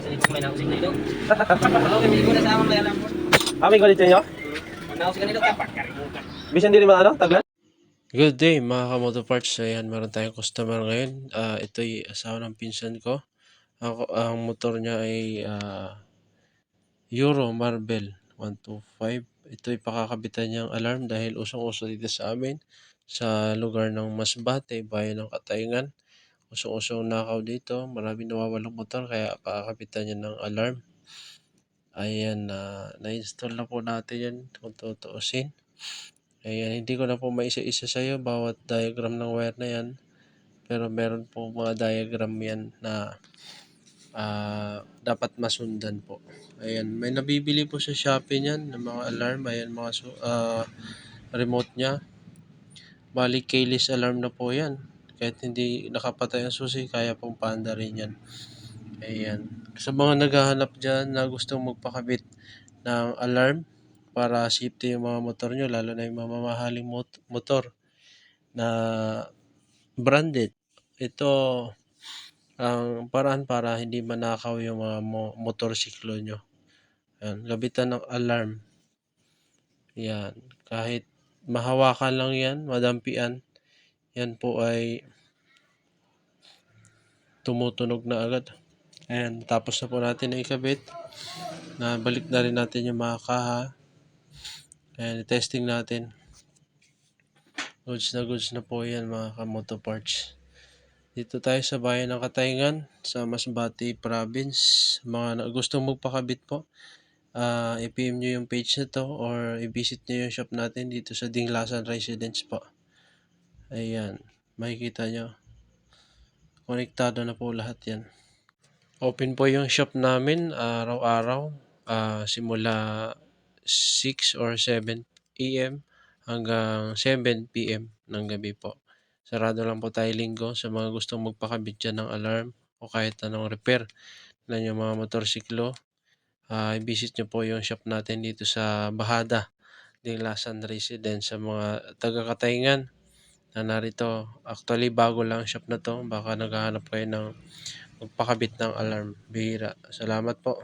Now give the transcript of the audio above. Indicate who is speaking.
Speaker 1: May nausig na ito. Hello, kami ko na sa amang layalang po.
Speaker 2: May galit niyo?
Speaker 1: Nausig na ito, tapak ka rin.
Speaker 2: Bisan din naman taglan?
Speaker 3: Good day mga kamoto parts. Ayan, meron tayong customer ngayon. Ito'y asawa ng pinsan ko. Ang motor niya ay Euro Marble 125. Ito'y pakakabitan niyang alarm dahil usong-uso dito sa amin sa lugar ng Masbate, bayan ng Katayngan. Usong-usong nakaw dito. Maraming nawawalang motor kaya pakakabitan niya ng alarm. Ayan, na-install na po natin yan kung tutuusin. Ayan, hindi ko na po maisa-isa sa iyo bawat diagram ng wire na yan. Pero meron po mga diagram yan na dapat masundan po. Ayan, may nabibili po sa Shopee niyan ng mga alarm. Ayan, mga remote niya. Bali, keyless alarm na po yan. Kahit hindi nakapatay ang susi, kaya pong paanda rin yan. Ayan. Sa mga naghahanap dyan na gustong magpakabit ng alarm para safety yung mga motor nyo, lalo na yung mamahaling motor na branded. Ito ang paraan para hindi manakaw yung mga motorsiklo nyo. Ayan, gabitan ng alarm. Yan, kahit mahawakan lang yan, madampian, yan po ay tumutunog na agad. Ayan, tapos na po natin na ikabit. Nabalik na rin natin yung mga kaha. Ayan, testing natin. Goods na po yan mga kamoto parts. Dito tayo sa bayan ng Katayngan, sa Masbate Province. Mga gustong magpakabit po, i-PM nyo yung page na to or i-visit nyo yung shop natin dito sa Dinglasan Residence po. Ayan, makikita nyo. Konektado na po lahat yan. Open po yung shop namin araw-araw, simula 6 or 7 AM hanggang 7 PM ng gabi po. Sarado lang po tayo linggo sa mga gustong magpakabit dyan ng alarm o kahit anong repair na yung mga motorsiklo. I-visit nyo po yung shop natin dito sa Bahada, Dinglasan Residence, sa mga taga-Katayngan na narito. Actually, bago lang shop na to. Baka naghahanap kayo ng magpakabit ng alarm. Bihira. Salamat po.